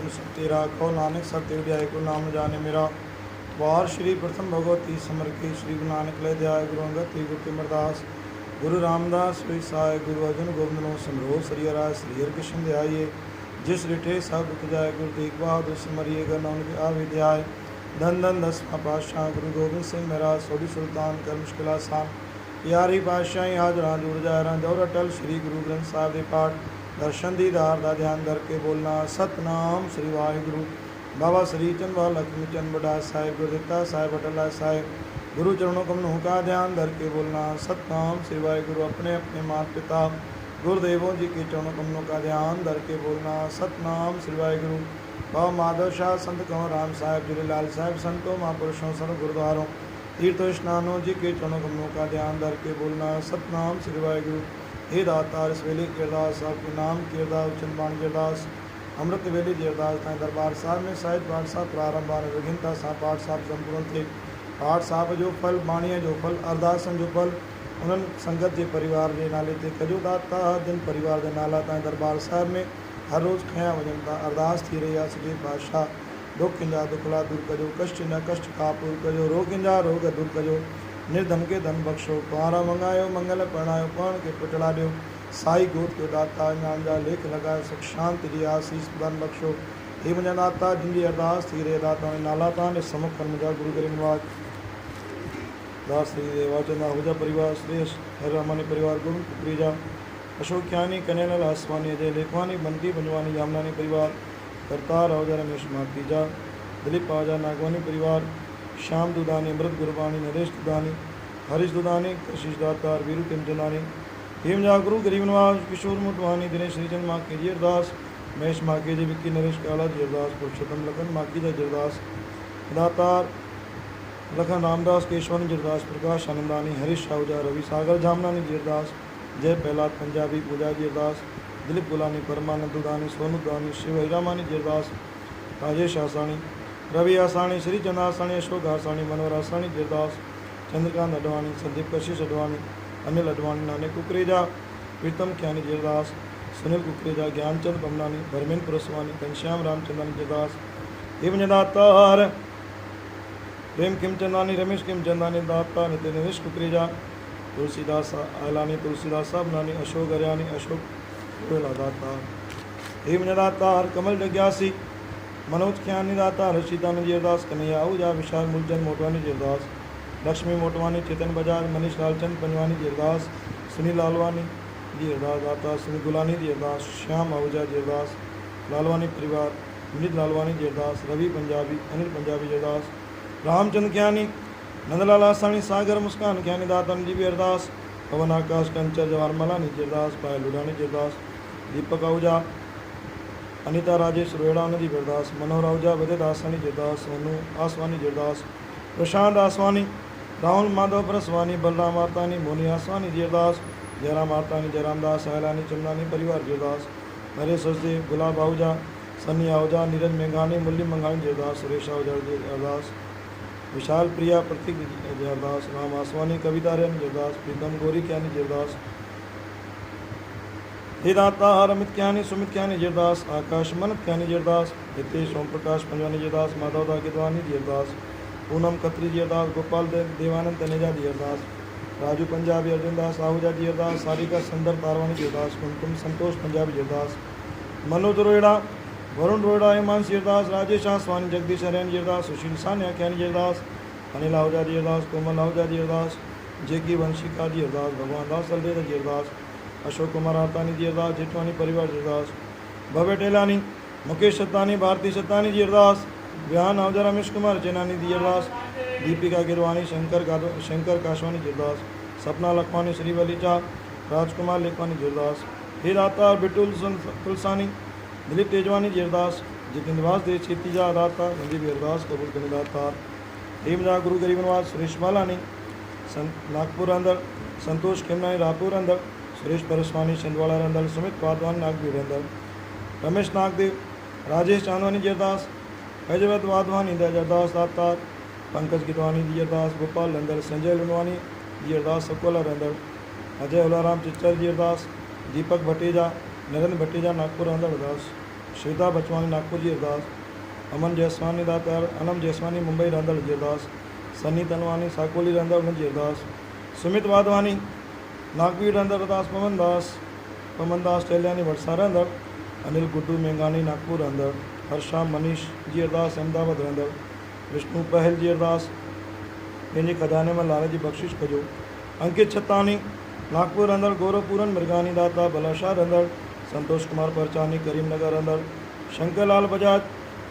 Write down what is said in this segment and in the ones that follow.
गुरु सब तेरा, कहो नानक सब तेरे ध्याय, गुरु नाम जाने मेरा। वार श्री प्रथम भगवती समर के, श्री गुरु नानक लय ध्याय, गुरु अंगद ती गुरु तिमरदास, गुरु रामदास श्री साय, गुरु अर्जुन गोविंद नो समरो श्री राय, श्री हर कृष्ण ध्याये जिस रिठे सब दुख जाय, गुरु तेग बहादुर सिमरिए गर नानक आविद्याय। धन धन दसवां पातशाह गुरु गोबिंद सिंह महाराज, सोढ़ी सुल्तान कर मुश्किल आसान, यारी पातशाही हाजरा जुड़ जायरा दौर अटल, श्री गुरु ग्रंथ साहिब दे पाठ दर्शन दीदार दा ध्यान करके बोलना सतनाम श्री वाहिगुरु। बाबा श्री चंद व लक्ष्मी चंद बड़ा साहिब, गुरुदत्ता साहिब अटला साहिब, गुरु चरणों कमलों का ध्यान करके बोलना सतनाम श्री वाहिगुरु। अपने अपने माता पिता गुरुदेवों जी के चरणों कमलों का ध्यान करके बोलना सतनाम श्री वाहिगुरु। बाबा माधव शाह, संत कंवर राम साहिब, जूलेलाल साहिब, संतों महापुरुषों सर्व गुरुद्वारों तीर्थों स्नानों जी के चरणों कमलों का ध्यान करके बोलना सतनाम श्री वाहिगुरु। हे दातार इस वेले की अरदास, आपके नाम की अरदास, चंदबाणी की अरदास, अमृत वेले की अरदास ताई दरबार साहब में साहिब पाठ साहब प्रारंभ विघिनता साहब पाठ साहब संपूर्ण थे। पाठ साहब जो फल बाणीअ जो फल अरदासन जो फल उन्हनि संगत के परिवार के नाले ते कजो दाता दिन परिवार के नाला ताई दरबार साहब में हर रोज़ खया वजन था। अरदास थी रही आहे सॼे पातशाह, दुख जा दुखला दूर कजो, कष्ट न कष्ट का पूर कजो, रोग जा रोग दूर कजो, निर्धन के धन बख्शो, कुआरा मंगायो मंगल परणायो, पण के पटड़ा ॾियो, साई गोद के दाता ज्ञान जा लेख लगायो, सुख शांति जी आसीस प्रदान बख्शो। हे मुंहिंजा दाता जिनकी अरदास थी रही दाता ने नाला तान समुख मुंहिंजा गुरु गरीब नवाज दास श्री देवाचंद आहूजा परिवार, श्रेष्ठ हर रहमानी परिवार, गुरु कुकरीजा, अशोक ज्ञानी, कन्हैयालाल आसवानी, अजय लेखवानी, बंटी पंजवानी, जामनानी परिवार, करतार आहूजा, रमेश मातीजा, दिलीप आहूजा, नागवानी परिवार, श्याम दुदानी, अमृत गुरबानी, नरेश दुदानी, हरीश दुदानी, कशिश दातार, वीरू तिमचंदानी, हेमजा गुरु गरीब नवाज, किशोर मोटवानी, दिनेश श्रीचंद माके जी अरदास, महेश माके जी, विक्की नरेश काला जी अरदास, पुरुषोत्तम लखन माकी जी अरदास, दातार लखन रामदास, केशवानी जी अरदास, प्रकाश आनंदानी, हरीश आहूजा, रवि सागर जामनानी जी अरदास, जय प्रहलाद पंजाबी पूजा जी अरदास, दिलीप गुलानी, परमानंद दुदानी, सोनू दुदानी, शिव हिरामानी जी अरदास, राजेश आसानी, रवि आसानी, श्रीचंद आसानी, अशोक आसानी, मनोहर आसानी जी अरदास, चंद्रकांत अडवाणी, संदीप कशिश अडवाणी, अनिल अडवाणी, नानक कुकरेजा, प्रीतम ख्यानी जी अरदास, सुनील कुकरेजा, ज्ञानचंद कमलानी, धर्मेंद्र पुरस्वानी, घनश्याम रामचंदानी जी अरदास, हे मुंहिंजे दातार प्रेम खिमचंदानी, रमेश खिमचंदानी दाता, नितिन निवेश कुकरेजा, तुलसीदास आयलानी, तुलसीदास साबनानी, अशोक हरियाणी, अशोक गोयला दाता, हे मुंहिंजा दातार कमल जग्यासी, मनोज ख्यानी दाता, रशीदानी जी अरदास, कन्हैया आहूजा, विशाल मूलचंद मोटवानी जी अरदास, लक्ष्मी मोटवानी, चेतन बजाज, मनीष लालचंद पंजवानी जी अरदास, सुनील लालवानी जी अरदास दाता, सुनील गुलानी जी अरदास, श्याम आहूजा जी अरदास, लालवानी परिवार, विनीत लालवानी जी अरदास, रवि पंजाबी, अनिल पंजाबी जी अरदास, रामचंद ज्ञानी, नंदलाल आसानी, सागर मुस्कान ज्ञानी दातन जी भी अरदास, पवन आकाश कंचर जवाहर मलानी जी अरदास, पायल लुडानी जी अरदास, दीपक आहूजा, अनिता राजेश रोहिड़ानी जी अरदास, मनोहर आहूजा, विदित आसानी जी अरदास, सोनू आसवानी जी अरदास, प्रशांत आसवानी, राहुल माधव परसवानी, बलराम आरतानी, मोनी आसवानी जी अरदास, जयराम आरतानी, जयराम दास आयलानी, चंदानी परिवार जी अरदास, नरेश सचदेव, गुलाब आहूजा, सन्नी आहूजा, नीरज मेघानी, मुरली मंगानी जी अरदास, सुरेश आहूजा जी अरदास, विशाल प्रिया प्रतीक जी अरदास, राम आसवानी, कविता रेन जी अरदास, प्रीतम गोरी क्यानी जी अरदास, हे दाता अमित क्यानी, सुमित क्यानी जी अरदास, आकाश मनत क्यानी जी अरदास, हितेश ओम प्रकाश पंजवानी जी अरदास, माधव दा गिदवानी जी अरदास, पूनम खत्री जी अरदास, गोपाल देवानंद तनेजा जी अरदास, राजू पंजाबी, अर्जुन दास आहूजा जी अरदास, सारिका सुंदर तारवानी जी अरदास, कुमकुम संतोष पंजाबी जी अरदास, मनोज रोहिड़ा, वरुण रोहिड़ा, हिमांश जी अरदास, राजेश आसवानी, जगदीश हरैन जी अरदास, सुशील सान्या क्यानी जी अरदास, अनिल आहूजा जी अरदास, कोमल आहूजा जी अरदास, जेकी वंशिका जी अरदास, भगवान दास सलदेव जी अरदास, अशोक कुमार आतानी जी अरदास, जेठवानी परिवार जी अरदास, भव्य टेलानी, मुकेश सत्तानी, भारती सत्तानी जी अरदास, व्यान आहूजा, रमेश कुमार चेनानी जी अरदास, दीपिका गिरवानी, शंकर काशवानी जी अरदास, सपना लखवानी, श्रीवलीचा, राजकुमार लेखवानी जी अरदास, हे दाता बिटुल तुलसानी, दिलीप तेजवानी जी अरदास, जितेंद्र वास देश छेतीजा दाता, मुंहिंजी भी अरदास कबूल करे दाता, हेमजा गुरु गरीब नवाज, सुरेश बालानी, नागपुर अंदर, संतोष खेमनानी, रायपुर अंदर, सुरेश परसवानी, छिंदवाड़ा अंदर, सुमित वाधवानी, नागवीर अंदर, रमेश नागदेव, राजेश चांदवानी जी अरदास, फैजवत वाधवानी जी अरदास दाता, पंकज गिदवानी जी अरदास, गोपाल अंदर, संजय लुनवानी जी अरदास, सकोला अंदर, अजय उलाराम चिच्चर जी अरदास, दीपक भटेजा, नरेंद्र भटेजा, नागपुर अंदर अरदास, श्वेता बचवानी नागपुर जी अरदास। अमन जयसवानी दातार अनम जयसवानी मुंबई रंधड़ जी अरदास। सन्नी तनवानी साकोली रंधड़ उन जी अरदास। सुमित वाधवानी नागवीर रंधड़ अरदास। पवन दास टेलियानी वड़सा रंधड़। अनिल गुड्डू मेंगानी नागपुर रंधड़। हर्षा मनीष जी अरदास अहमदाबाद रंधड़। विष्णु पहल जी अरदास पंहिंजे खजाने में लाल जी बख्शिश कजो। अंकित छतानी नागपुर रंधड़। गौरव पूरन मृगानी दाता बलाशाह रंधड़। संतोष कुमार परचानी करीमनगर रंधड़। शंकरलाल बजाज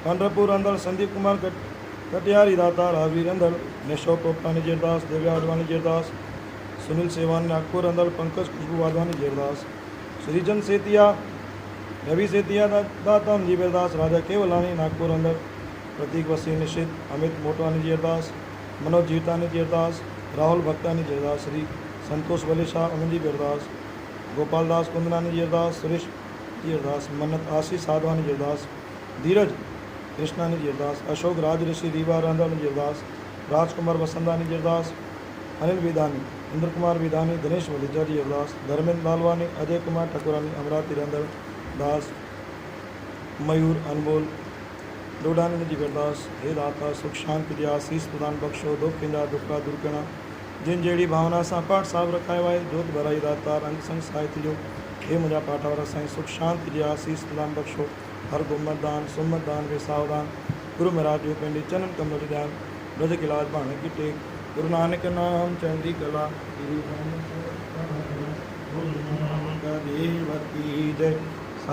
पंडरपुर रंधड़। संदीप कुमार कटियारी दाता रावी रंधड़। निशो पोपटानी जी अरदास। दिव्या अडवाणी जी अरदास। सुनील सेवानी नागपुर रंधड़। पंकज खुशबू वाधवानी जी अरदास। श्रीजन सेतिया रवि सेतिया दाता जी अरदास। राजा केवलानी नागपुर रंधड़। प्रतीक वसी निशित अमित मोटवानी जी अरदास। मनोज जीतानी जी अरदास। राहुल भक्तानी जी अरदास। श्री संतोष वलेशाह उन जी अरदास। गोपाल दास कुंदनानी जी अरदास। सुरेश जी अरदास। मन्नत आशीष साधवानी जी अरदास। धीरज कृष्णानी जी अरदास। अशोक राज ऋषि रीवा रंधड़ जी अरदास। राजकुमार वसंतानी जी अरदास। अनिल विधानी इंद्र कुमार विधानी दिनेश वलीजा जी अरदास। धर्मेंद्र लालवानी अजय कुमार ठकुरानी अमरावती रंधड़ दास। मयूर अनमोल डोडानी जी अरदास। हे दाता सुख शांति दिया आशीष प्रदान बख्शो। दुख किंजा दुखा दूर करणा जिन जहिड़ी भावना सां पाठ साहिब रखायो आहे जोत भराई दाता रंग संग सहाय थियो। हे मुंहिंजा पाठ वारा साईं सुख शांति दिया आशीष प्रदान बख्शो। हर गुमत दान सुमत दान वेसाव दान गुरु महाराज जो पंहिंजे चनन कमल ध्यान ब्रज किलाज भाणे की टेक। गुरु नानक नाम चंदी कला गुरु नानक की जय।